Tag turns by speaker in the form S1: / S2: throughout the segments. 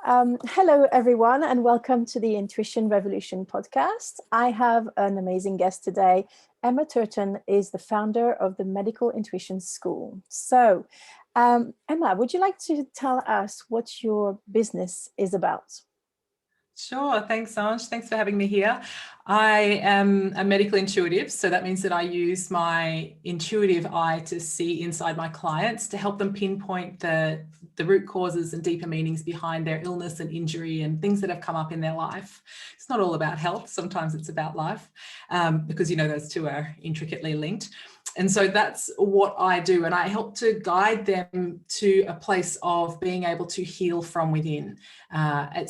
S1: Hello, everyone, and welcome to the Intuition Revolution podcast. I have an amazing guest today. Emma Turton is the founder of the Medical Intuition School. So, Emma, would you like to tell us what your business is about?
S2: Sure. Thanks, Ange. Thanks for having me here. I am a medical intuitive, so that means that I use my intuitive eye to see inside my clients to help them pinpoint the root causes and deeper meanings behind their illness and injury and things that have come up in their life. It's not all about health. Sometimes it's about life, because, you know, those two are intricately linked. And so that's what I do. And I help to guide them to a place of being able to heal from within. I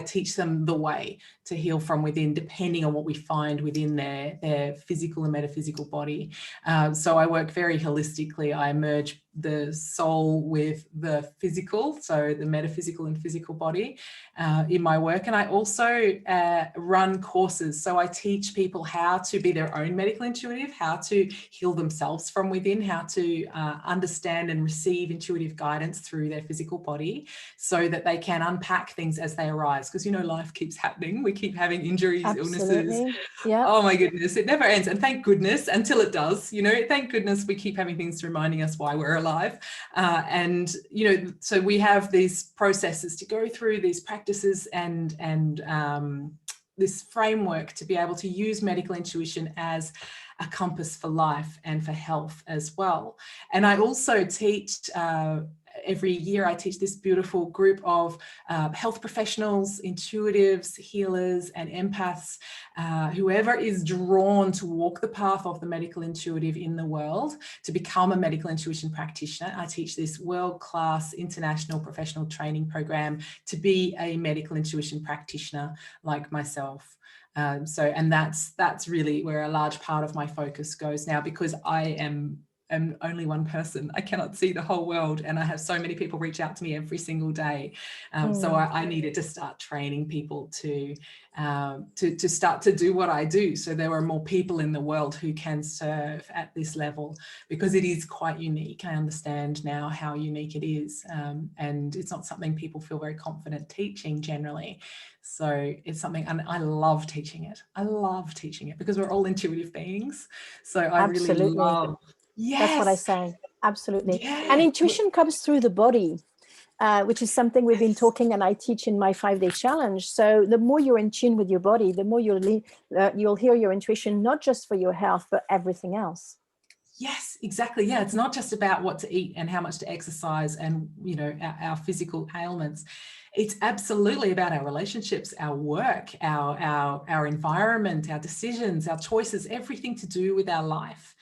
S2: teach them the way to heal from within, depending on what we find within their physical and metaphysical body. So I work very holistically. I merge the soul with the physical, so the metaphysical and physical body in my work. And I also run courses. So I teach people how to be their own medical intuitive, how to heal themselves from within, how to understand and receive intuitive guidance through their physical body so that they can unpack things as they arise. Because, you know, life keeps happening. We keep having injuries, illnesses.
S1: Yeah.
S2: Oh my goodness, it never ends. And thank goodness, until it does, you know, thank goodness we keep having things reminding us why we're alive. And, you know, so we have these processes to go through, these practices and this framework to be able to use medical intuition as a compass for life and for health as well. And I also teach every year, I teach this beautiful group of health professionals, intuitives, healers, and empaths, whoever is drawn to walk the path of the medical intuitive in the world to become a medical intuition practitioner. I teach this world-class international professional training program to be a medical intuition practitioner like myself. And that's really where a large part of my focus goes now, because I am only one person. I cannot see the whole world, and I have so many people reach out to me every single day. So I needed to start training people to start to do what I do, so there are more people in the world who can serve at this level, because it is quite unique. I understand now how unique it is, and it's not something people feel very confident teaching generally. So it's something, and I love teaching it. I love teaching it because we're all intuitive beings. So I really love. Yes.
S1: That's what I say. Absolutely.
S2: Yeah.
S1: And intuition comes through the body, which is something we've been talking, and I teach in my 5-day challenge. So the more you're in tune with your body, the more you'll hear your intuition, not just for your health, but everything else.
S2: Yes, exactly. Yeah, it's not just about what to eat and how much to exercise and, you know, our physical ailments. It's absolutely about our relationships, our work, our environment, our decisions, our choices, everything to do with our life.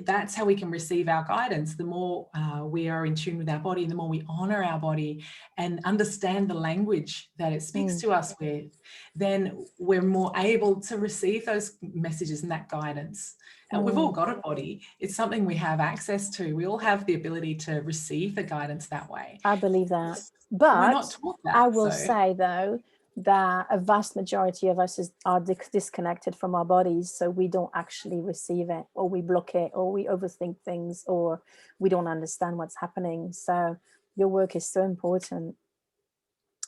S2: That's how we can receive our guidance. The more we are in tune with our body, the more we honor our body and understand the language that it speaks to us with, then we're more able to receive those messages and that guidance. And we've all got a body. It's something we have access to. We all have the ability to receive the guidance that way.
S1: I believe that. But
S2: we're not taught that,
S1: I will say, though, that a vast majority of us are disconnected from our bodies, so we don't actually receive it, or we block it, or we overthink things, or we don't understand what's happening. So your work is so important.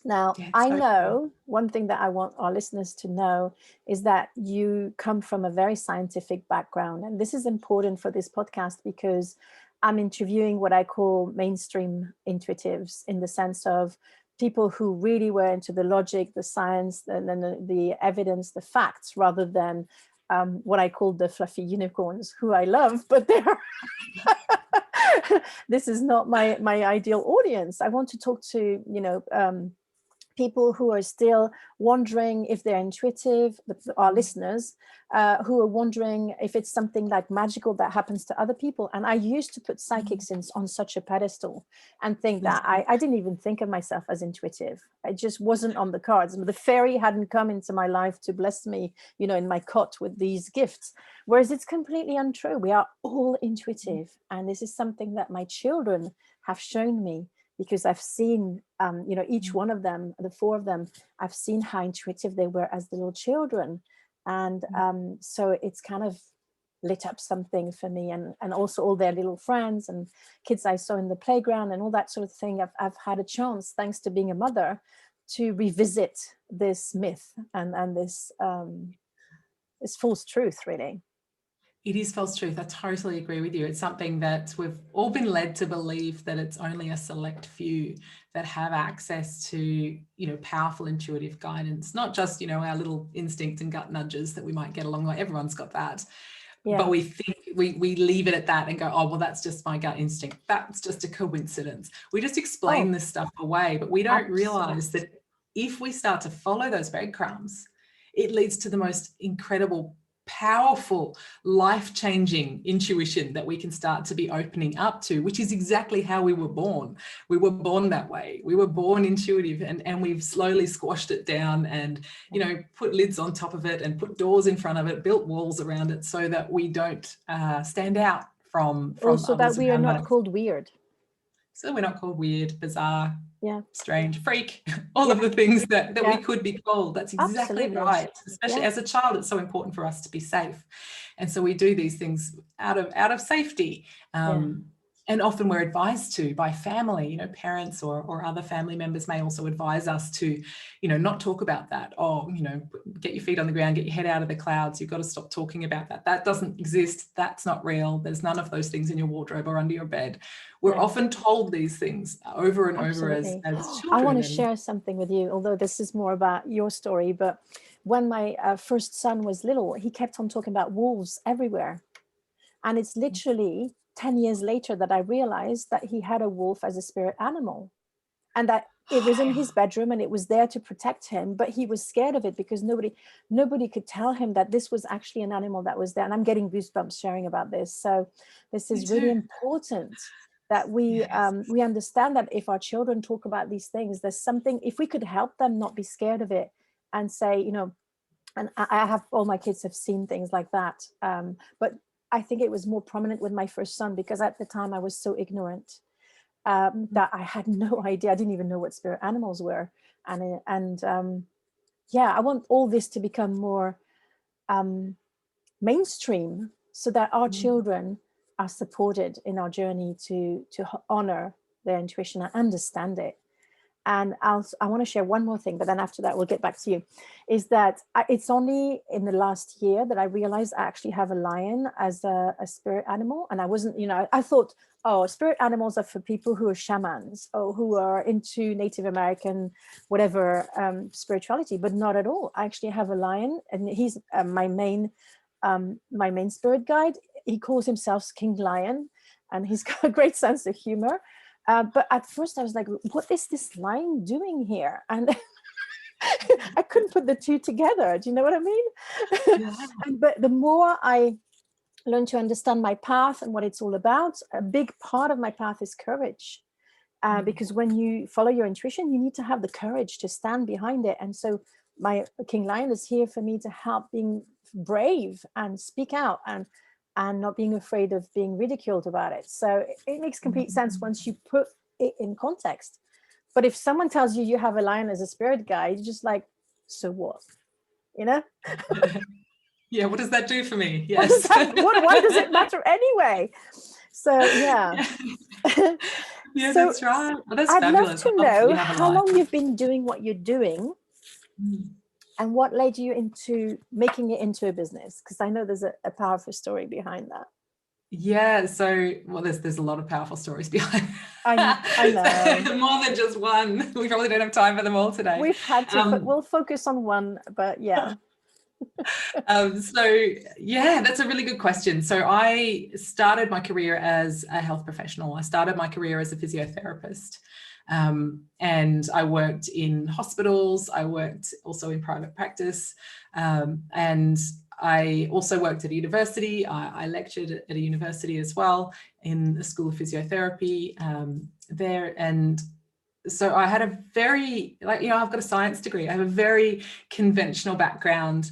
S1: Now, I know one thing that I want our listeners to know is that you come from a very scientific background, and this is important for this podcast because I'm interviewing what I call mainstream intuitives, in the sense of people who really were into the logic, the science, the evidence, the facts, rather than what I call the fluffy unicorns, who I love, but they're this is not my ideal audience. I want to talk to, people who are still wondering if they're intuitive, our listeners, who are wondering if it's something like magical that happens to other people. And I used to put psychics on such a pedestal and think that I didn't even think of myself as intuitive. I just wasn't on the cards. The fairy hadn't come into my life to bless me, in my cot with these gifts. Whereas it's completely untrue. We are all intuitive. And this is something that my children have shown me, because I've seen, each one of them, the 4 of them, I've seen how intuitive they were as little children. And so it's kind of lit up something for me, and also all their little friends and kids I saw in the playground and all that sort of thing. I've had a chance, thanks to being a mother, to revisit this myth and this false truth, really.
S2: It is false truth. I totally agree with you. It's something that we've all been led to believe, that it's only a select few that have access to, powerful intuitive guidance, not just, our little instinct and gut nudges that we might get along the way. Everyone's got that. Yeah. But we think we leave it at that and go, oh, well, that's just my gut instinct. That's just a coincidence. We just explain this stuff away, but we don't realize that if we start to follow those breadcrumbs, it leads to the most incredible, powerful, life-changing intuition that we can start to be opening up to, which is exactly how we were born. We were born that way. We were born intuitive, and we've slowly squashed it down and, put lids on top of it and put doors in front of it, built walls around it so that we don't stand out from
S1: also
S2: others
S1: that we are not
S2: us.
S1: called weird.
S2: So we're not called weird, bizarre,
S1: yeah,
S2: strange, freak, all of the things that we could be called. That's exactly
S1: Absolutely.
S2: right. Especially as a child, it's so important for us to be safe. And so we do these things out of safety. And often we're advised to by family, parents or other family members may also advise us to, not talk about that. Oh, get your feet on the ground, get your head out of the clouds. You've got to stop talking about that. That doesn't exist. That's not real. There's none of those things in your wardrobe or under your bed. We're often told these things over and over as children.
S1: I want to share something with you, although this is more about your story. But when my first son was little, he kept on talking about wolves everywhere. And it's literally 10 years later that I realized that he had a wolf as a spirit animal, and that it was in his bedroom and it was there to protect him, but he was scared of it because nobody could tell him that this was actually an animal that was there. And I'm getting goosebumps sharing about this. So this is really important that we understand that if our children talk about these things, there's something, if we could help them not be scared of it and say, and I have, all my kids have seen things like that. But I think it was more prominent with my first son because at the time I was so ignorant that I had no idea. I didn't even know what spirit animals were. I want all this to become more mainstream so that our children are supported in our journey to honor their intuition and understand it. And I want to share one more thing, but then after that, we'll get back to you, is that it's only in the last year that I realized I actually have a lion as a spirit animal. And I wasn't, I thought, oh, spirit animals are for people who are shamans or who are into Native American, whatever, spirituality, but not at all. I actually have a lion, and he's my main spirit guide. He calls himself King Lion, and he's got a great sense of humor. But at first I was like, what is this lion doing here? And I couldn't put the two together. Do you know what I mean? Yeah. But the more I learned to understand my path and what it's all about, a big part of my path is courage. Because when you follow your intuition, you need to have the courage to stand behind it. And so my King Lion is here for me to help being brave and speak out and not being afraid of being ridiculed about it. So it makes complete sense once you put it in context. But if someone tells you have a lion as a spirit guide, you're just like, so what?
S2: Yeah, what does that do for me? Yes.
S1: Why does it matter anyway? So yeah.
S2: Yeah,
S1: so
S2: that's right. Well, that's
S1: I'd
S2: fabulous.
S1: love to know how long you've been doing what you're doing. And what led you into making it into a business? Because I know there's a powerful story behind that.
S2: Yeah, so there's a lot of powerful stories behind
S1: that. I know.
S2: So, more than just one. We probably don't have time for them all today.
S1: We've had to, we'll focus on one, but yeah.
S2: So yeah, that's a really good question. So I started my career as a health professional. I started my career as a physiotherapist. And I worked in hospitals. I worked also in private practice. And I also worked at a university. I lectured at a university as well in the School of Physiotherapy there. And so I had a very, I've got a science degree. I have a very conventional background,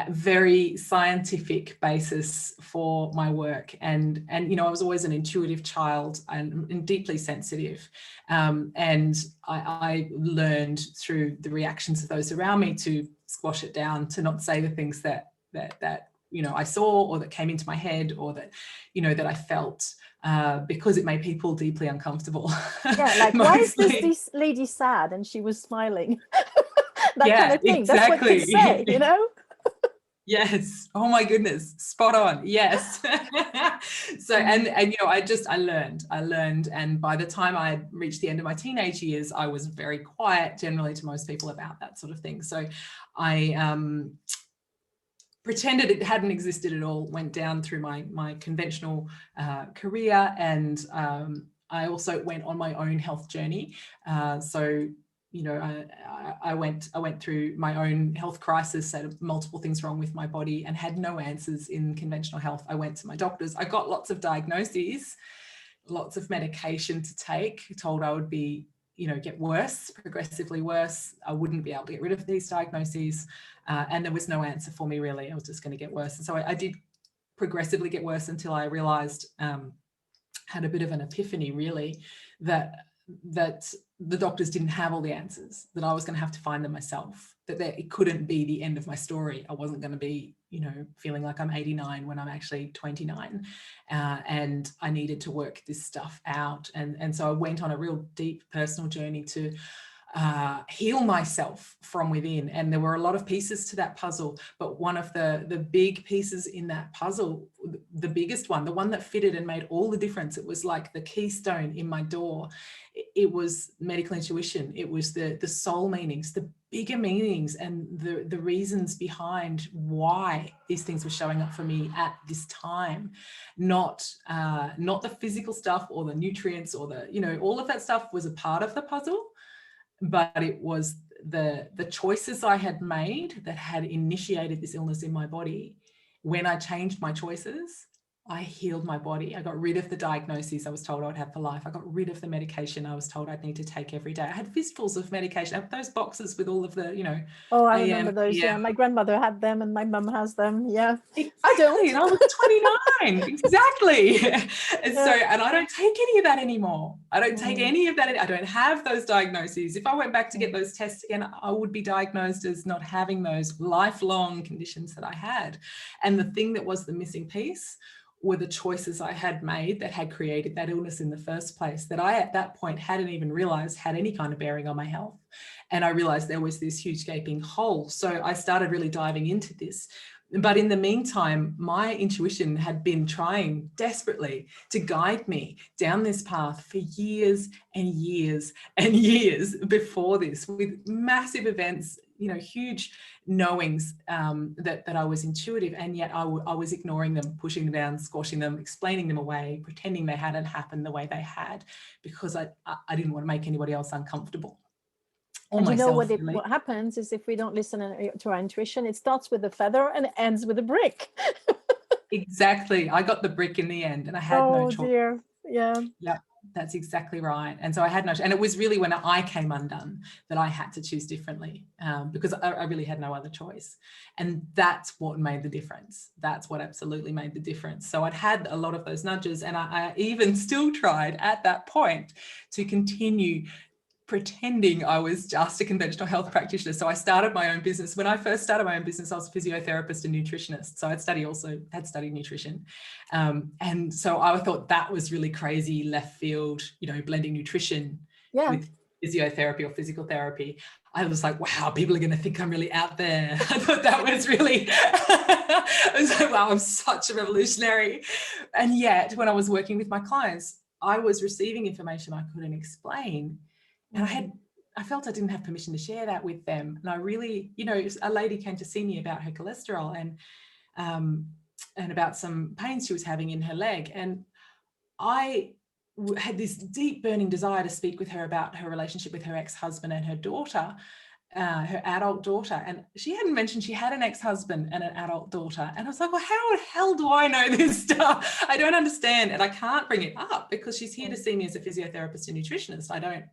S2: very scientific basis for my work. And I was always an intuitive child and deeply sensitive. And I learned through the reactions of those around me to squash it down, to not say the things that you know, I saw, or that came into my head, or that, you know, that I felt, because it made people deeply uncomfortable.
S1: Yeah, like, why is this lady sad and she was smiling? That kind of thing.
S2: Exactly.
S1: That's what kids say, you know?
S2: Yes. Oh my goodness. Spot on. Yes. So, and you know, I learned. And by the time I reached the end of my teenage years, I was very quiet generally to most people about that sort of thing. So I pretended it hadn't existed at all, went down through my conventional career. And I also went on my own health journey. So, you know, I went through my own health crisis, had multiple things wrong with my body and had no answers in conventional health. I went to my doctors. I got lots of diagnoses, lots of medication to take, told I would be, you know, get worse, progressively worse. I wouldn't be able to get rid of these diagnoses. And there was no answer for me, really. I was just going to get worse. And so I did progressively get worse until I realized, had a bit of an epiphany, really, that the doctors didn't have all the answers, that I was going to have to find them myself, that it couldn't be the end of my story. I wasn't going to be, you know, feeling like I'm 89 when I'm actually 29. And I needed to work this stuff out. And so I went on a real deep personal journey to heal myself from within. And there were a lot of pieces to that puzzle, but one of the big pieces in that puzzle, the biggest one, the one that fitted and made all the difference, it was like the keystone in my door. It was medical intuition. It was the soul meanings, the bigger meanings, and the reasons behind why these things were showing up for me at this time. Not the physical stuff or the nutrients or the, you know, all of that stuff was a part of the puzzle, but it was the choices I had made that had initiated this illness in my body. When I changed my choices, I healed my body. I got rid of the diagnoses I was told I'd have for life. I got rid of the medication I was told I'd need to take every day. I had fistfuls of medication. I have those boxes with all of the, you know.
S1: Oh, I remember those. Yeah, my grandmother had them and my mum has them. Yeah.
S2: Exactly. I don't. And I was 29. Exactly. And so, and I don't take any of that anymore. I don't take any of that. I don't have those diagnoses. If I went back to get those tests again, I would be diagnosed as not having those lifelong conditions that I had. And the thing that was the missing piece were the choices I had made that had created that illness in the first place, that I at that point hadn't even realized had any kind of bearing on my health. And I realized there was this huge gaping hole. So I started really diving into this. But in the meantime, my intuition had been trying desperately to guide me down this path for years and years and years before this, with massive events, you know, huge knowings that I was intuitive, and yet I was ignoring them, pushing them down, squashing them, explaining them away, pretending they hadn't happened the way they had, because I didn't want to make anybody else uncomfortable.
S1: And you know what happens is, if we don't listen to our intuition, it starts with a feather and ends with a brick.
S2: Exactly. I got the brick in the end, and I had no choice. Oh
S1: dear. Yeah.
S2: Yeah, that's exactly right. And so I had no, and it was really when I came undone that I had to choose differently, because I really had no other choice. And that's what made the difference. That's what absolutely made the difference. So I'd had a lot of those nudges, and I even still tried at that point to continue pretending I was just a conventional health practitioner. So I started my own business. When I first started my own business, I was a physiotherapist and nutritionist. So had studied nutrition. And so I thought that was really crazy, left field, you know, blending nutrition with physiotherapy or physical therapy. I was like, wow, people are going to think I'm really out there. I thought that was really, I was like, wow, I'm such a revolutionary. And yet when I was working with my clients, I was receiving information I couldn't explain. And I felt I didn't have permission to share that with them. And I really, you know, a lady came to see me about her cholesterol and about some pains she was having in her leg. And I had this deep burning desire to speak with her about her relationship with her ex-husband and her daughter, her adult daughter. And she hadn't mentioned she had an ex-husband and an adult daughter. And I was like, well, how the hell do I know this stuff? I don't understand. And I can't bring it up because she's here to see me as a physiotherapist and nutritionist. I don't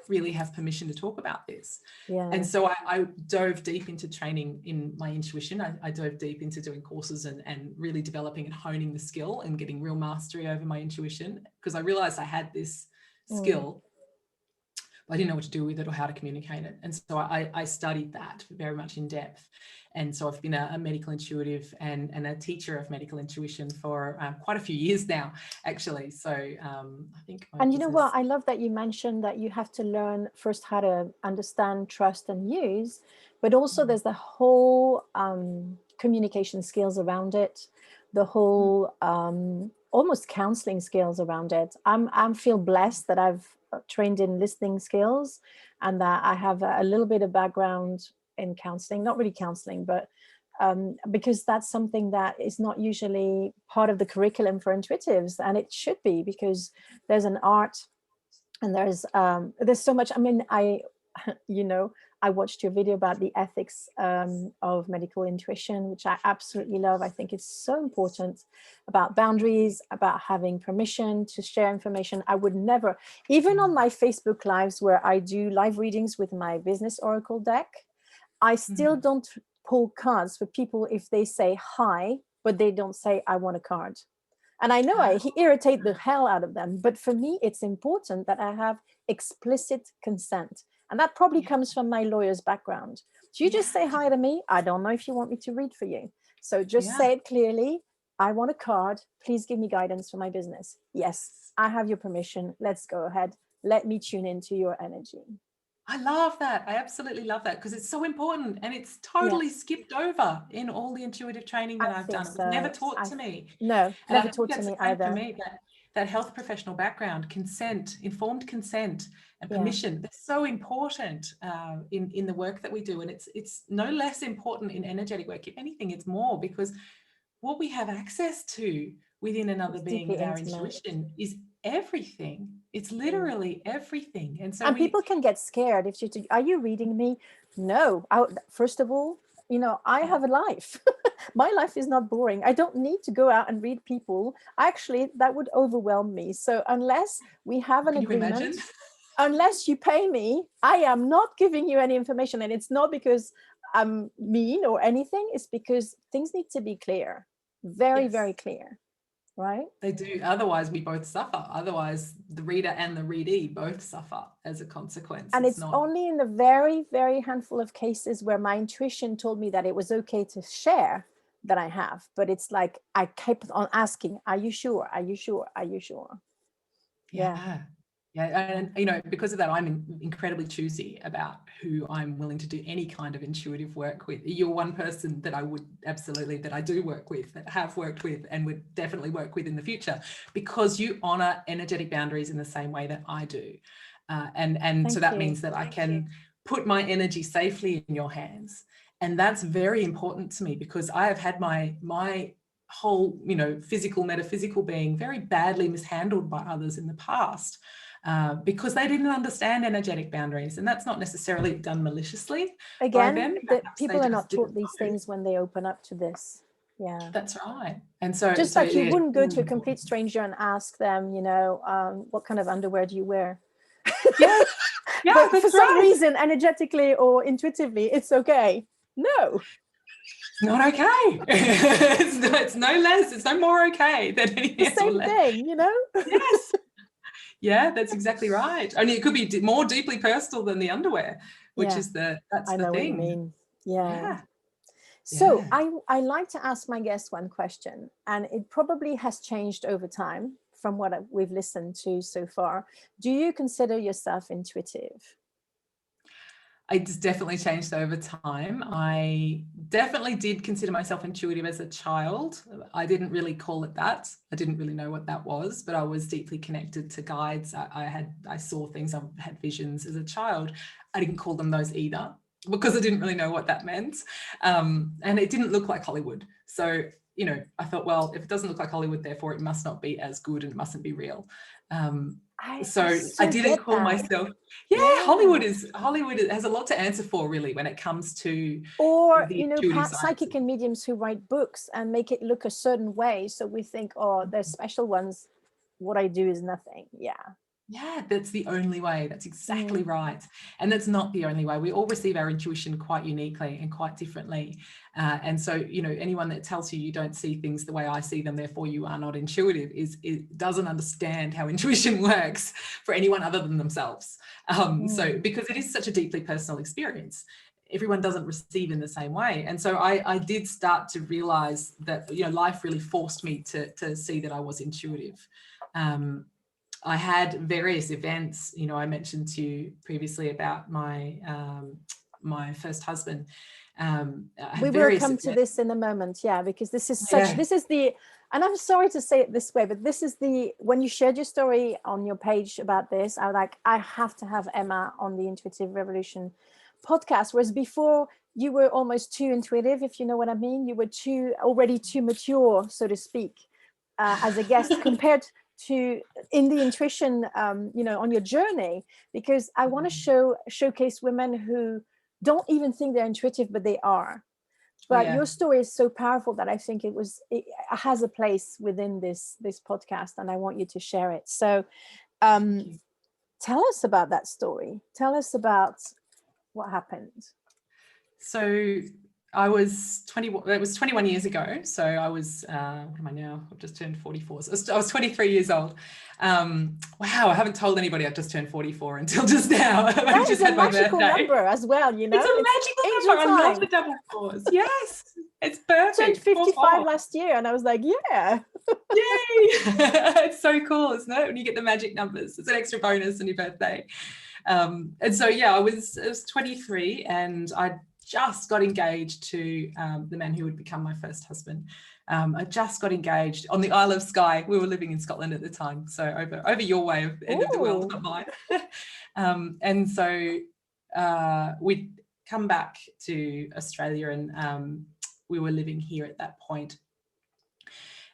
S2: really have permission to talk about this. Yeah. And so I dove deep into training in my intuition. I dove deep into doing courses and really developing and honing the skill and getting real mastery over my intuition, because I realized I had this skill, but I didn't know what to do with it or how to communicate it. And so I studied that very much in depth. And so I've been a medical intuitive and a teacher of medical intuition for quite a few years now, actually. So I think
S1: and you know what, I love that you mentioned that you have to learn first how to understand, trust, and use, but also there's the whole communication skills around it, the whole almost counseling skills around it. I feel blessed that I've trained in listening skills and that I have a little bit of background in counseling, not really counseling, but because that's something that is not usually part of the curriculum for intuitives, and it should be, because there's an art and there's so much. I mean, I watched your video about the ethics of medical intuition, which I absolutely love. I think it's so important, about boundaries, about having permission to share information. I would never, even on my Facebook lives where I do live readings with my business oracle deck, I still don't pull cards for people if they say hi, but they don't say, I want a card. And I know I irritate the hell out of them, but for me, it's important that I have explicit consent. And that probably comes from my lawyer's background. So you just say hi to me. I don't know if you want me to read for you. So just say it clearly. I want a card. Please give me guidance for my business. Yes, I have your permission. Let's go ahead. Let me tune into your energy.
S2: I love that. I absolutely love that, because it's so important, and it's totally skipped over in all the intuitive training that I've done. It was never taught to me.
S1: No, never taught to me either.
S2: For me, that health professional background, consent, informed consent, and permission, that's so important in the work that we do. And it's no less important in energetic work. If anything, it's more, because what we have access to within another being with our intuition is everything. It's literally everything. And so
S1: people can get scared if you are you reading me? No. First of all, I have a life. My life is not boring. I don't need to go out and read people. Actually, that would overwhelm me. So unless we have an agreement, unless you pay me, I am not giving you any information. And it's not because I'm mean or anything. It's because things need to be clear. Very, very clear. Right?
S2: They do. Otherwise, we both suffer. Otherwise, the reader and the readee both suffer as a consequence.
S1: And it's only in the very, very handful of cases where my intuition told me that it was okay to share that I have. But it's like I kept on asking, are you sure? Are you sure? Are you sure?
S2: Yeah. And because of that, I'm incredibly choosy about who I'm willing to do any kind of intuitive work with. You're one person that I would absolutely, that I do work with, that have worked with, and would definitely work with in the future, because you honor energetic boundaries in the same way that I do. And so that means that I can put my energy safely in your hands. And that's very important to me, because I have had my whole, physical, metaphysical being very badly mishandled by others in the past. Because they didn't understand energetic boundaries, and that's not necessarily done maliciously.
S1: Again, people are not taught these things when they open up to this. Yeah,
S2: that's right. And so
S1: just like you wouldn't go to a complete stranger and ask them, what kind of underwear do you wear? But for some reason, energetically or intuitively, it's okay. No.
S2: It's not okay. it's no less. It's no more okay than anything else.
S1: The same thing,
S2: Yes. Yeah, that's exactly right. Only it could be more deeply personal than the underwear, which is that's the thing. I know what you mean.
S1: Yeah. So I like to ask my guests one question, and it probably has changed over time from what we've listened to so far. Do you consider yourself intuitive?
S2: It's definitely changed over time. I definitely did consider myself intuitive as a child. I didn't really call it that. I didn't really know what that was, but I was deeply connected to guides. I saw things, I had visions as a child. I didn't call them those either, because I didn't really know what that meant. And it didn't look like Hollywood. So, I thought, well, if it doesn't look like Hollywood, therefore it must not be as good and it mustn't be real. So I didn't call myself. Hollywood has a lot to answer for, really, when it comes to,
S1: or psychic and mediums who write books and make it look a certain way, so we think, oh, they're special ones, what I do is nothing.
S2: Yeah, that's the only way. That's exactly right. And that's not the only way. We all receive our intuition quite uniquely and quite differently. And so, you know, anyone that tells you you don't see things the way I see them, therefore you are not intuitive, it doesn't understand how intuition works for anyone other than themselves. So because it is such a deeply personal experience, everyone doesn't receive in the same way. And so I did start to realize that, you know, life really forced me to see that I was intuitive. I had various events, you know, I mentioned to you previously about my my first husband.
S1: We will come to this in a moment, yeah, because this is such, this is the, and I'm sorry to say it this way, but this is the, when you shared your story on your page about this, I was like, I have to have Emma on the Intuitive Revolution podcast, whereas before you were almost too intuitive, if you know what I mean. You were already too mature, so to speak, as a guest compared to in the intuition, you know, on your journey, because I want to showcase women who don't even think they're intuitive, but they are. But your story is so powerful that I think it has a place within this podcast, and I want you to share it. So tell us about that story. Tell us about what happened.
S2: So I was 21, it was 21 years ago. So I was, what am I now? I've just turned 44. So I was 23 years old. Wow, I haven't told anybody I've just turned 44 until just now.
S1: That is a magical number as well, you know?
S2: It's a magical number. I love the double fours. Yes, it's perfect.
S1: I turned 55 last year and I was like, yeah.
S2: Yay! It's so cool, isn't it? When you get the magic numbers, it's an extra bonus on your birthday. And so, yeah, I was 23 and I just got engaged to the man who would become my first husband. I just got engaged on the Isle of Skye. We were living in Scotland at the time, so over your way of end of the world, not mine. And so we'd come back to Australia, and we were living here at that point.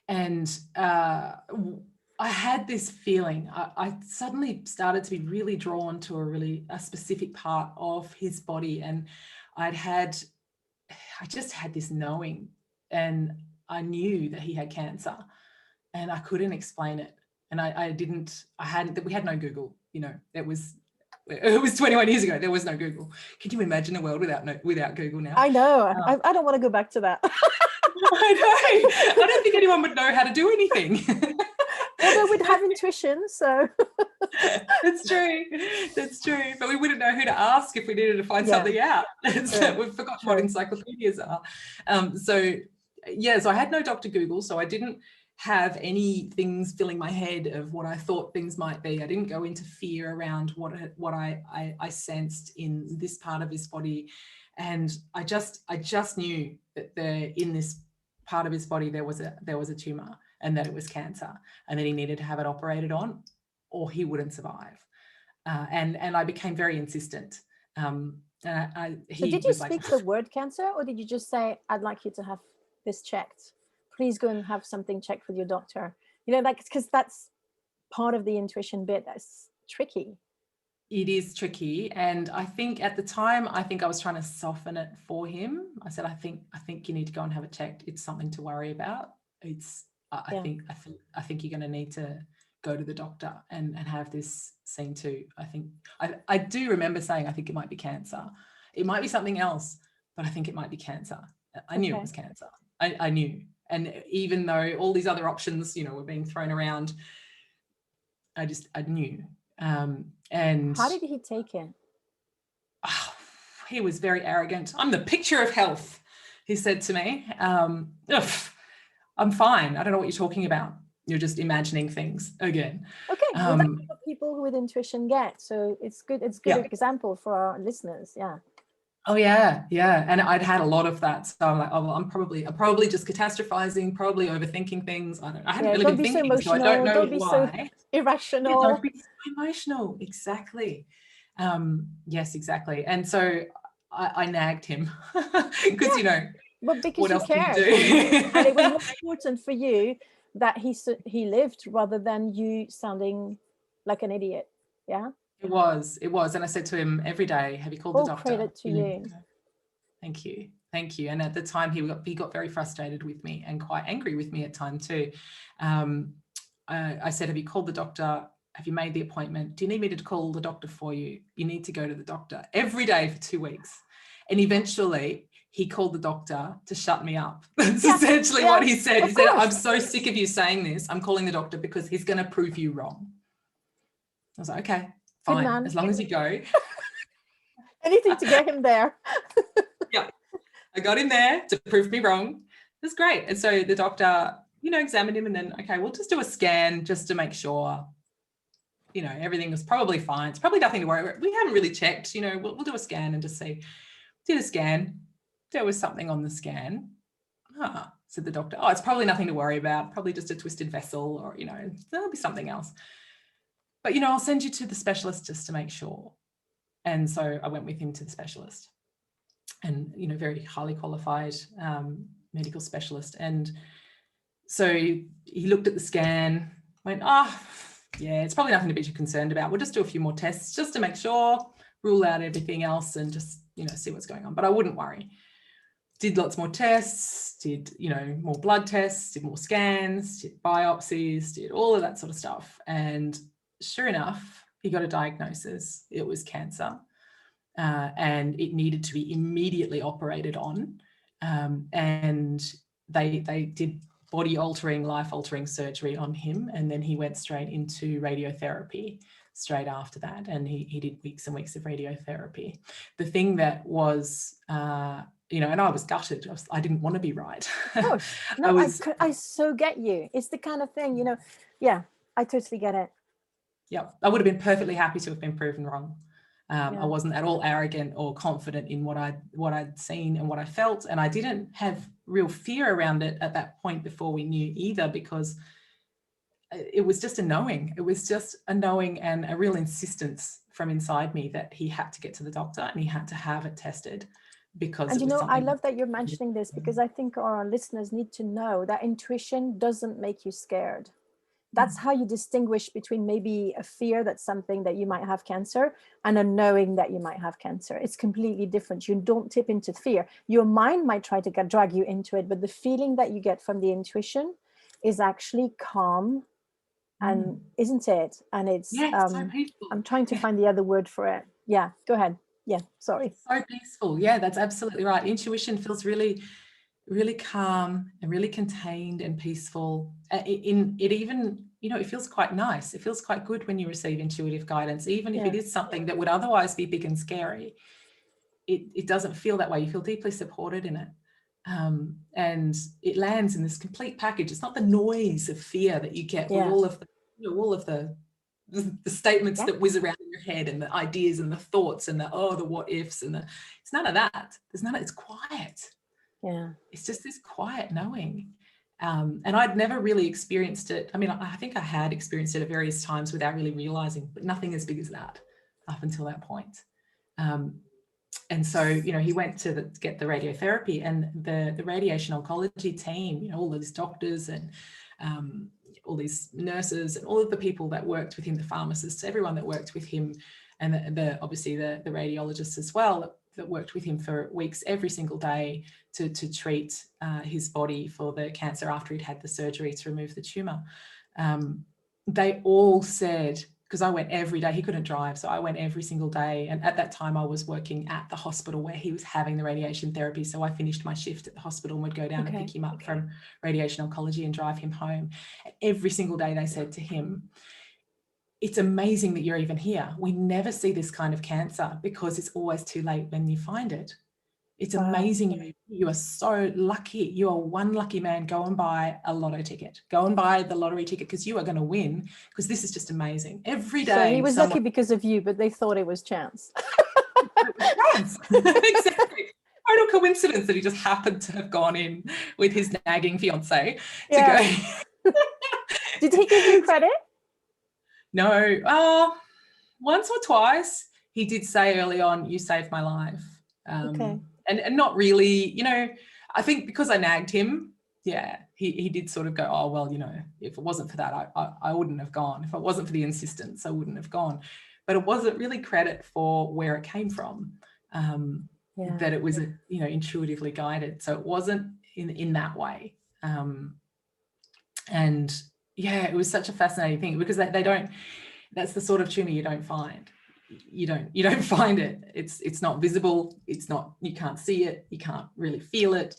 S2: And I had this feeling. I suddenly started to be really drawn to a specific part of his body, and I just had this knowing, and I knew that he had cancer, and I couldn't explain it. And we had no Google, you know. It was 21 years ago. There was no Google. Can you imagine a world without Google now?
S1: I know. I don't want to go back to that.
S2: I know. I don't think anyone would know how to do anything.
S1: Although we'd have intuition, so.
S2: That's true. But we wouldn't know who to ask if we needed to find something out. So we've forgotten what encyclopedias are. So I had no Dr. Google, so I didn't have any things filling my head of what I thought things might be. I didn't go into fear around what I sensed in this part of his body. And I just knew that in this part of his body there was a tumor, and that it was cancer, and that he needed to have it operated on or he wouldn't survive. And I became very insistent. So did you speak the word cancer, or did you just say, I'd like you to have this checked? Please go and have something checked with your doctor. You know, like, because that's part of the intuition bit that's tricky. It is tricky. And I think at the time, I was trying to soften it for him. I said, I think you need to go and have it checked. It's something to worry about. I think you're going to need to go to the doctor and have this seen too. I do remember saying, I think it might be cancer. It might be something else, but I think it might be cancer. I knew it was cancer. I knew. And even though all these other options, you know, were being thrown around, I knew. And how did he take it? Oh, he was very arrogant. I'm the picture of health, he said to me. I'm fine. I don't know what you're talking about. You're just imagining things again. Okay, well, that's what people with intuition get. So it's good. It's a good example for our listeners. Yeah. Oh yeah. And I'd had a lot of that. So I'm like, oh, well, I'm probably just catastrophizing, probably overthinking things. I hadn't really been thinking, so I don't know why. Don't be so irrational. Yeah, don't be so emotional. Exactly. Yes, exactly. And so I nagged him because, you know, well, because what else can you do? And it was more important for you that he lived rather than you sounding like an idiot. Yeah. It was. And I said to him every day, have you called the doctor? All credit to you. Thank you. And at the time he got very frustrated with me and quite angry with me at time too. I said, have you called the doctor? have you made the appointment? Do you need me to call the doctor for you? You need to go to the doctor every day for 2 weeks. And eventually he called the doctor to shut me up. That's essentially what he said. He said, I'm so sick of you saying this. I'm calling the doctor because he's going to prove you wrong. I was like, okay, fine, as long as you go.
S1: Anything to get him there.
S2: Yeah, I got him there to prove me wrong. It was great. And so the doctor, examined him, and then, okay, we'll just do a scan just to make sure, everything was probably fine. It's probably nothing to worry about. We haven't really checked, we'll do a scan and just see. Did a scan. There was something on the scan. Said the doctor, it's probably nothing to worry about. Probably just a twisted vessel, or, there'll be something else. But, I'll send you to the specialist just to make sure. And so I went with him to the specialist, and, very highly qualified medical specialist. And so he looked at the scan, went, it's probably nothing to be too concerned about. We'll just do a few more tests just to make sure, rule out everything else, and just, see what's going on. But I wouldn't worry. Did lots more tests, did, more blood tests, did more scans, did biopsies, did all of that sort of stuff. And sure enough, he got a diagnosis. It was cancer, and it needed to be immediately operated on. And they did body-altering, life-altering surgery on him, and then he went straight into radiotherapy straight after that, and he did weeks and weeks of radiotherapy. The thing that was, and I was gutted. I didn't want to be right.
S1: Oh, no, I so get you. It's the kind of thing, I totally get it.
S2: Yeah, I would have been perfectly happy to have been proven wrong. I wasn't at all arrogant or confident in what I'd seen and what I felt, and I didn't have real fear around it at that point before we knew either, because it was just a knowing. It was just a knowing and a real insistence from inside me that he had to get to the doctor and he had to have it tested, because
S1: and I love that you're mentioning this, because I think our listeners need to know that intuition doesn't make you scared. That's how you distinguish between maybe a fear that something that you might have cancer and a knowing that you might have cancer. It's completely different. You don't tip into fear. Your mind might try to drag you into it, but the feeling that you get from the intuition is actually calm, and isn't it? And it's
S2: so peaceful.
S1: I'm trying to find the other word for it. Yeah, go ahead. Yeah, sorry.
S2: It's so peaceful. Yeah, that's absolutely right. Intuition feels really, really calm and really contained and peaceful. It feels quite nice. It feels quite good when you receive intuitive guidance, even if it is something that would otherwise be big and scary. It doesn't feel that way. You feel deeply supported in it. And it lands in this complete package. It's not the noise of fear that you get with all of the statements that whiz around in your head, and the ideas and the thoughts and the what ifs, and it's none of that. It's quiet.
S1: Yeah.
S2: It's just this quiet knowing. And I'd never really experienced it. I mean, I think I had experienced it at various times without really realizing, but nothing as big as that up until that point. And so, he went to get the radiotherapy, and the radiation oncology team, all these doctors and all these nurses and all of the people that worked with him, the pharmacists, everyone that worked with him, and obviously the radiologists as well, that worked with him for weeks every single day to treat his body for the cancer after he'd had the surgery to remove the tumour. They all said, because I went every day, he couldn't drive, so I went every single day. And at that time I was working at the hospital where he was having the radiation therapy. So I finished my shift at the hospital and would go down and pick him up from radiation oncology and drive him home. And every single day they said to him, it's amazing that you're even here. We never see this kind of cancer because it's always too late when you find it. It's amazing. You are so lucky. You are one lucky man. Go and buy a lotto ticket. Go and buy the lottery ticket, because you are going to win, because this is just amazing. Every day.
S1: So he was lucky because of you, but they thought it was chance.
S2: Chance. Exactly. Total coincidence that he just happened to have gone in with his nagging fiancé to go.
S1: Did he give you credit?
S2: No, once or twice he did say early on, "You saved my life." And not really, I think because I nagged him, he did sort of go, "Oh, well, if it wasn't for that, I wouldn't have gone. If it wasn't for the insistence, I wouldn't have gone." But it wasn't really credit for where it came from, that it was, intuitively guided. So it wasn't in that way. And it was such a fascinating thing, because they That's the sort of tuner you don't find. You don't find it. It's not visible. It's not, you can't see it. You can't really feel it.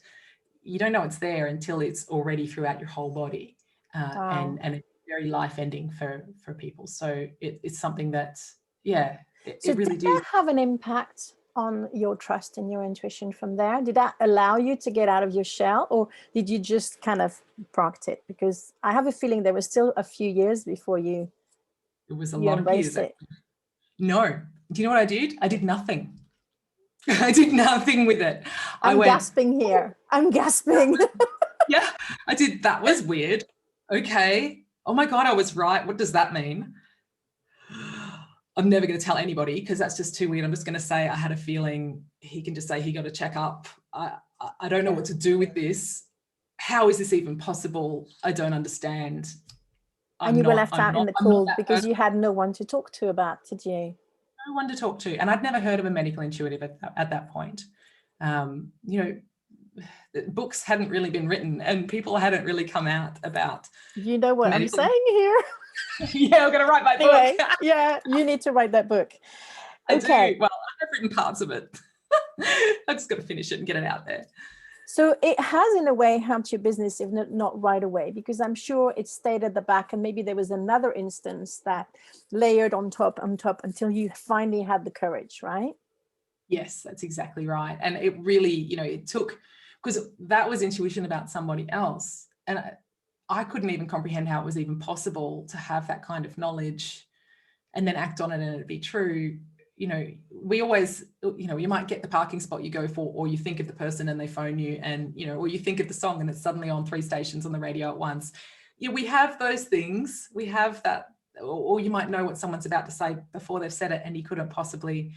S2: You don't know it's there until it's already throughout your whole body.
S1: Wow.
S2: And it's very life ending for people. So it's something that, yeah,
S1: So
S2: it really
S1: did that
S2: did.
S1: have an impact on your trust and your intuition from there? Did that allow you to get out of your shell, or did you just kind of proct it? Because I have a feeling there was still a few years before you
S2: It was a lot of years.
S1: embraced it.
S2: No. Do you know what I did? I did nothing. I did nothing with it.
S1: I'm gasping here. I'm gasping.
S2: Yeah, I did. That was weird. Okay. Oh my God, I was right. What does that mean? I'm never going to tell anybody because that's just too weird. I'm just going to say I had a feeling. He can just say he got a checkup. I don't know what to do with this. How is this even possible? I don't understand.
S1: And you were left out in the cold
S2: that
S1: because
S2: person.
S1: you had no one to talk to about, did you?
S2: No one to talk to. And I'd never heard of a medical intuitive at that point. You know, books hadn't really been written and people hadn't really come out about.
S1: You know what
S2: medical.
S1: I'm saying here?
S2: Yeah, I'm going to write my
S1: Anyway,
S2: book.
S1: yeah, you need to write that book.
S2: I do. Well, I've written parts of it. I've just got to finish it and get it out there.
S1: So it has, in a way, helped your business, if not right away, because I'm sure it stayed at the back and maybe there was another instance that layered on top until you finally had the courage, right?
S2: Yes, that's exactly right. And it really, you know, it took, because that was intuition about somebody else. And I couldn't even comprehend how it was even possible to have that kind of knowledge and then act on it and it be true. You know, we always, you know, you might get the parking spot you go for, or you think of the person and they phone you, and, you know, or you think of the song and it's suddenly on 3 stations on the radio at once. Yeah, we have those things. We have that, or you might know what someone's about to say before they've said it and you couldn't possibly.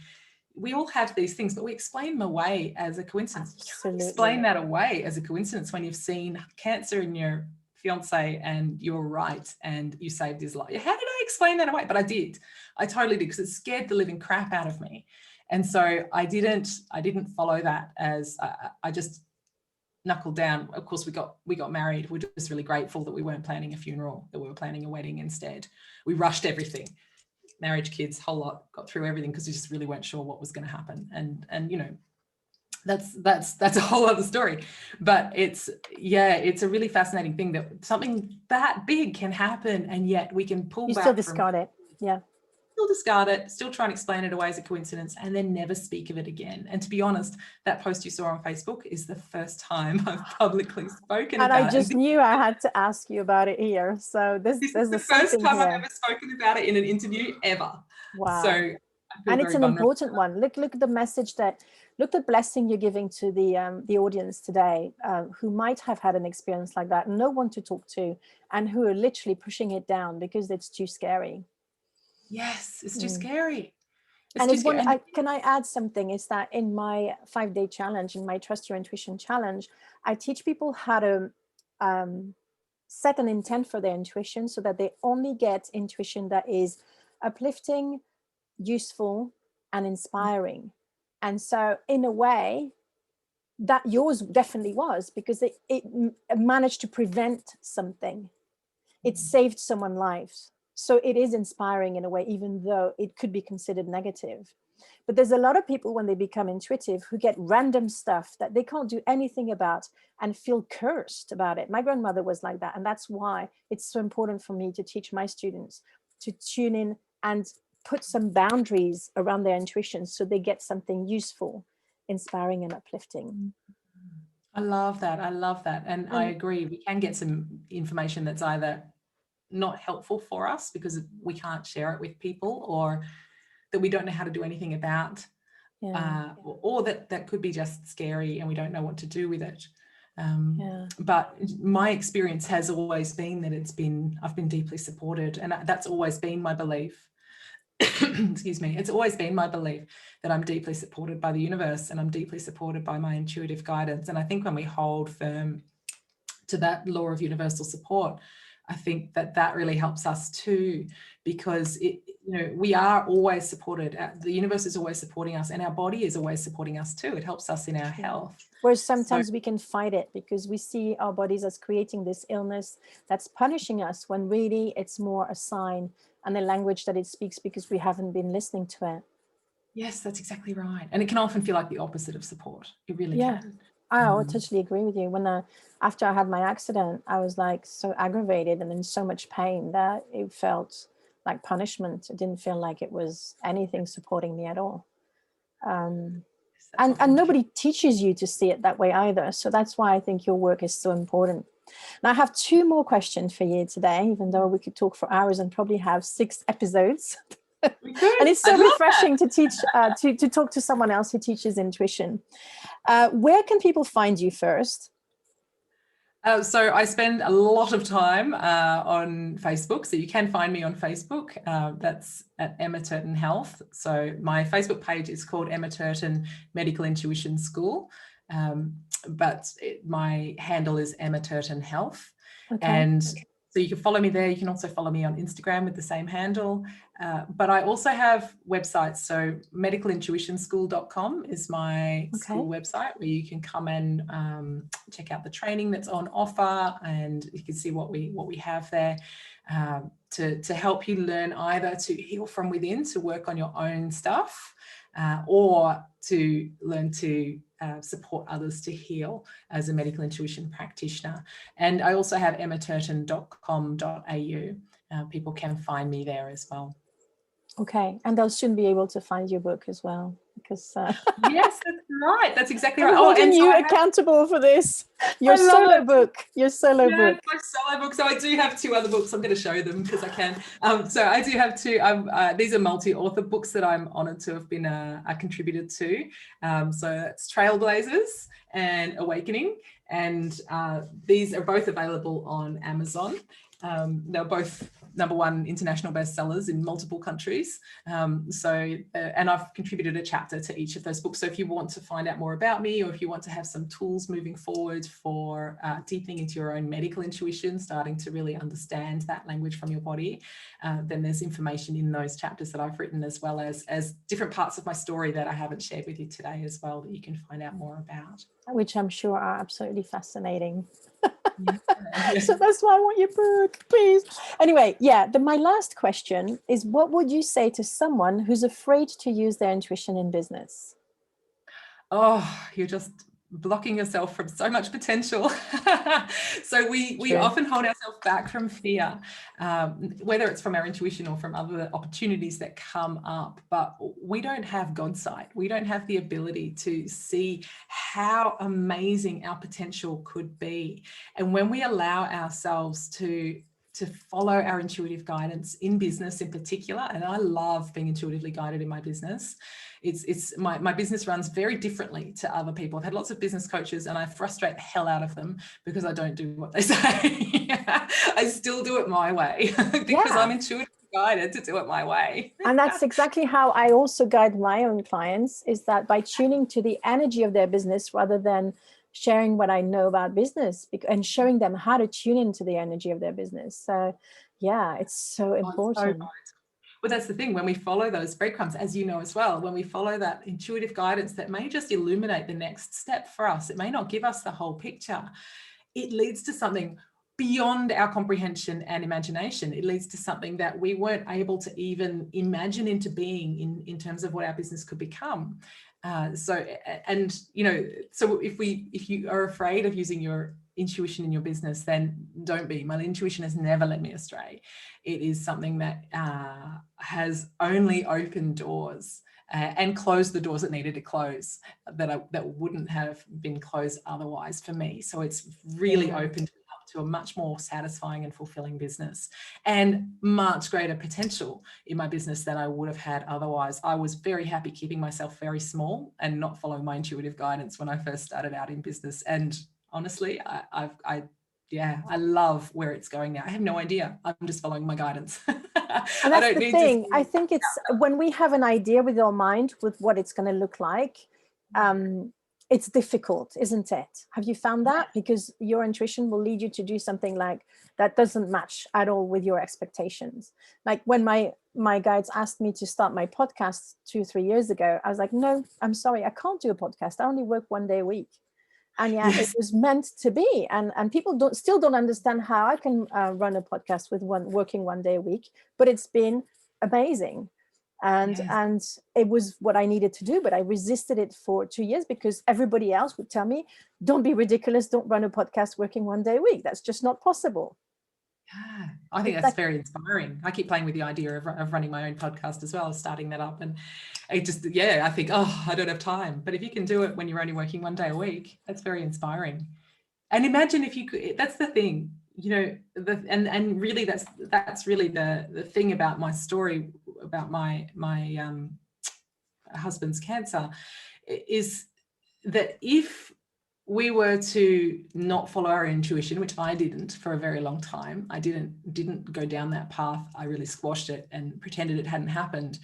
S2: We all have these things, but we explain them away as a coincidence.
S1: Absolutely.
S2: You can't explain that away as a coincidence when you've seen cancer in your fiance and you're right and you saved his life. How did I explain that away? But I did. I totally did, because it scared the living crap out of me. And so I didn't follow that as I just knuckled down. Of course, we got married. We're just really grateful that we weren't planning a funeral, that we were planning a wedding instead. We rushed everything. Marriage, kids, whole lot, got through everything because we just really weren't sure what was going to happen. And you know, that's a whole other story. But it's a really fascinating thing that something that big can happen and yet we can pull back.
S1: You still discard it. Yeah.
S2: Still discard it, still try and explain it away as a coincidence, and then never speak of it again. And to be honest, that post you saw on Facebook is the first time I've publicly spoken about it.
S1: And I just knew I had to ask you about it here. So this is the
S2: first time
S1: here.
S2: I've ever spoken about it in an interview ever.
S1: Wow.
S2: So
S1: and it's an important one. Look at the message look the blessing you're giving to the audience today, who might have had an experience like that, no one to talk to, and who are literally pushing it down because it's too scary.
S2: Yes, it's too scary.
S1: Can I add something? Is that in my 5-day challenge, in my Trust Your Intuition challenge, I teach people how to set an intent for their intuition so that they only get intuition that is uplifting, useful, and inspiring. And so in a way, that yours definitely was, because it managed to prevent something. It saved someone's lives. So it is inspiring in a way, even though it could be considered negative. But there's a lot of people when they become intuitive who get random stuff that they can't do anything about and feel cursed about it. My grandmother was like that. And that's why it's so important for me to teach my students to tune in and put some boundaries around their intuition so they get something useful, inspiring, and uplifting.
S2: I love that. And I agree. We can get some information that's either not helpful for us because we can't share it with people, or that we don't know how to do anything about, or that could be just scary and we don't know what to do with it. But my experience has always been that I've been deeply supported, and that's always been my belief. Excuse me. It's always been my belief that I'm deeply supported by the universe and I'm deeply supported by my intuitive guidance. And I think when we hold firm to that law of universal support, I think that really helps us too, because we are always supported. The universe is always supporting us, and our body is always supporting us too. It helps us in our health.
S1: Whereas sometimes we can fight it because we see our bodies as creating this illness that's punishing us, when really it's more a sign and the language that it speaks, because we haven't been listening to it.
S2: Yes, that's exactly right. And it can often feel like the opposite of support. It really can.
S1: I would totally agree with you. When after I had my accident, I was like so aggravated and in so much pain that it felt like punishment. It didn't feel like it was anything supporting me at all. And nobody teaches you to see it that way either. So that's why I think your work is so important. Now I have 2 more questions for you today, even though we could talk for hours and probably have 6 episodes. And it's so refreshing to teach, to talk to someone else who teaches intuition. Where can people find you first?
S2: So I spend a lot of time on Facebook. So you can find me on Facebook. That's at Emma Turton Health. So my Facebook page is called Emma Turton Medical Intuition School. But my handle is Emma Turton Health. Okay. And so you can follow me there. You can also follow me on Instagram with the same handle. But I also have websites. So medicalintuitionschool.com is my school website, where you can come and check out the training that's on offer, and you can see what we have there to help you learn either to heal from within, to work on your own stuff, or to learn to support others to heal as a medical intuition practitioner. And I also have emmaturton.com.au. People can find me there as well. Okay, and they'll soon be able to find your book as well, because yes, that's right. That's exactly right.
S1: Holding you accountable for this. Your solo book. Your solo book.
S2: My solo book. So I do have 2 other books. I'm going to show them because I can. So I do have 2. These are multi-author books that I'm honoured to have been a contributor to. So it's Trailblazers and Awakening, and these are both available on Amazon. They're both #1 international bestsellers in multiple countries. And I've contributed a chapter to each of those books. So if you want to find out more about me, or if you want to have some tools moving forward for deepening into your own medical intuition, starting to really understand that language from your body, then there's information in those chapters that I've written, as well as different parts of my story that I haven't shared with you today as well, that you can find out more about.
S1: Which I'm sure are absolutely fascinating. So that's why I want your book, please. Anyway, my last question is, what would you say to someone who's afraid to use their intuition in business?
S2: Oh, you're just blocking yourself from so much potential. So we often hold ourselves back from fear, whether it's from our intuition or from other opportunities that come up. But we don't have God's sight. We don't have the ability to see how amazing our potential could be. And when we allow ourselves to follow our intuitive guidance in business in particular, and I love being intuitively guided in my business. My business runs very differently to other people. I've had lots of business coaches and I frustrate the hell out of them because I don't do what they say. I still do it my way because I'm intuitively guided to do it my way.
S1: And that's exactly how I also guide my own clients, is that by tuning to the energy of their business rather than sharing what I know about business, and showing them how to tune into the energy of their business. So it's so important.
S2: Well, that's the thing. When we follow those breadcrumbs, as you know as well, when we follow that intuitive guidance that may just illuminate the next step for us, it may not give us the whole picture. It leads to something beyond our comprehension and imagination. It leads to something that we weren't able to even imagine into being in terms of what our business could become. So if you are afraid of using your intuition in your business, then don't be. My intuition has never led me astray. It is something that has only opened doors and closed the doors that needed to close, that wouldn't have been closed otherwise for me. So it's really opened up to a much more satisfying and fulfilling business, and much greater potential in my business than I would have had otherwise. I was very happy keeping myself very small and not following my intuitive guidance when I first started out in business. And honestly, I love where it's going now. I have no idea. I'm just following my guidance.
S1: And that's the thing. I think it's when we have an idea with our mind with what it's going to look like, it's difficult, isn't it? Have you found that? Because your intuition will lead you to do something like that doesn't match at all with your expectations. Like when my guides asked me to start my podcast 2-3 years ago, I was like, no, I'm sorry, I can't do a podcast. I only work 1 day a week. And yet it was meant to be. And people still don't understand how I can run a podcast with working 1 day a week, but it's been amazing. And it was what I needed to do, but I resisted it for 2 years because everybody else would tell me, don't be ridiculous, don't run a podcast working 1 day a week. That's just not possible.
S2: Yeah, I think that's very inspiring. I keep playing with the idea of running my own podcast as well, starting that up. And it just, I think, oh, I don't have time. But if you can do it when you're only working 1 day a week, that's very inspiring. And imagine if you could, that's the thing, you know, and really that's really the thing about my story, about my husband's cancer, is that if we were to not follow our intuition, which I didn't for a very long time, I didn't go down that path. I really squashed it and pretended it hadn't happened.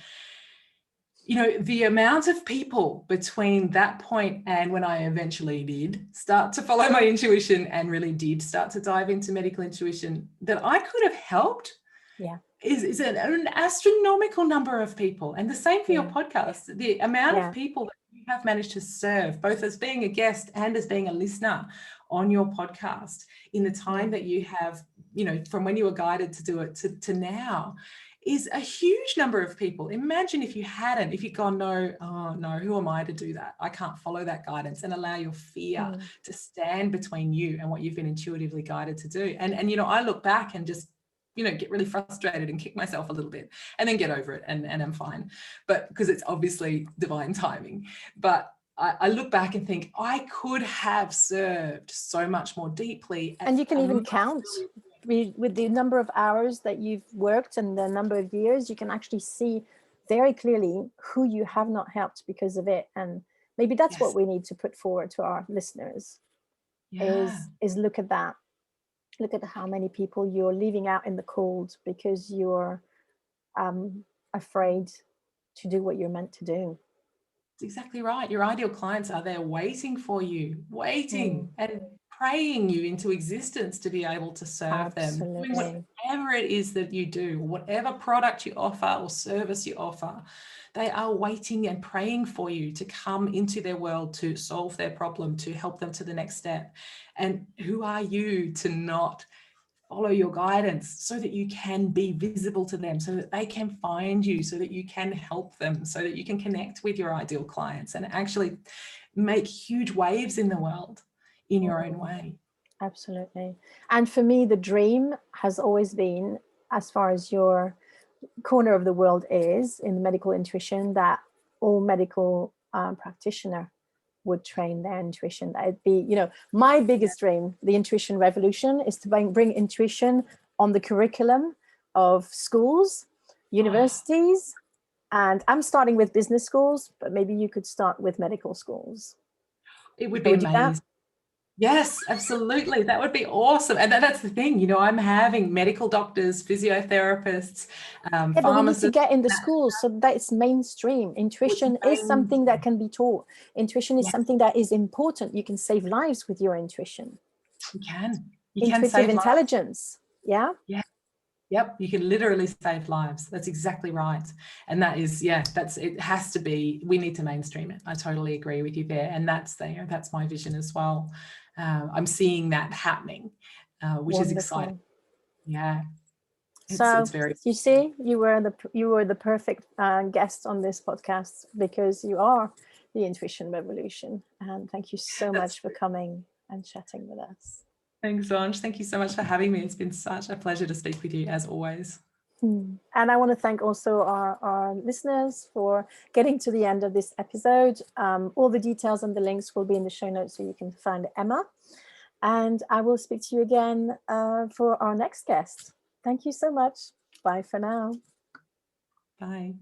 S2: You know, the amount of people between that point and when I eventually did start to follow my intuition and really did start to dive into medical intuition that I could have helped is an astronomical number of people. And the same for your podcast, the amount of people that you have managed to serve, both as being a guest and as being a listener on your podcast in the time that you have, you know, from when you were guided to do it to now, is a huge number of people. Imagine if you'd gone, no, who am I to do that? I can't follow that guidance, and allow your fear to stand between you and what you've been intuitively guided to do. And you know, I look back and just, you know, get really frustrated and kick myself a little bit and then get over it and I'm fine. But because it's obviously divine timing. But I look back and think I could have served so much more deeply.
S1: And you can even count with the number of hours that you've worked and the number of years, you can actually see very clearly who you have not helped because of it. And maybe that's what we need to put forward to our listeners is look at that. Look at how many people you're leaving out in the cold because you're afraid to do what you're meant to do.
S2: That's exactly right. Your ideal clients are there waiting for you, and praying you into existence to be able to serve them. Doing whatever it is that you do, whatever product you offer or service you offer, they are waiting and praying for you to come into their world to solve their problem, to help them to the next step. And who are you to not follow your guidance so that you can be visible to them, so that they can find you, so that you can help them, so that you can connect with your ideal clients and actually make huge waves in the world in your own way.
S1: Absolutely. And for me, the dream has always been, as far as your corner of the world is in medical intuition, that all medical practitioner would train their intuition. That'd be, you know, my biggest dream, the intuition revolution, is to bring intuition on the curriculum of schools, universities, and I'm starting with business schools, but maybe you could start with medical schools.
S2: It would be amazing. Yes, absolutely. That would be awesome. And that's the thing, you know, I'm having medical doctors, physiotherapists, pharmacists.
S1: But we need to get in the schools so that it's mainstream. Intuition is something that can be taught. Intuition is something that is important. You can save lives with your intuition.
S2: You can.
S1: Intuitive intelligence. Yeah.
S2: Yeah. Yep, you can literally save lives. That's exactly right. And that is, it has to be, we need to mainstream it. I totally agree with you there. And that's my vision as well. I'm seeing that happening, which is exciting. Yeah.
S1: It's very, you see, you were the perfect guest on this podcast because you are the intuition revolution. And thank you so much for coming and chatting with us.
S2: Thanks, Ange. Thank you so much for having me. It's been such a pleasure to speak with you, as always.
S1: And I want to thank also our listeners for getting to the end of this episode. All the details and the links will be in the show notes so you can find Emma. And I will speak to you again for our next guest. Thank you so much. Bye for now.
S2: Bye.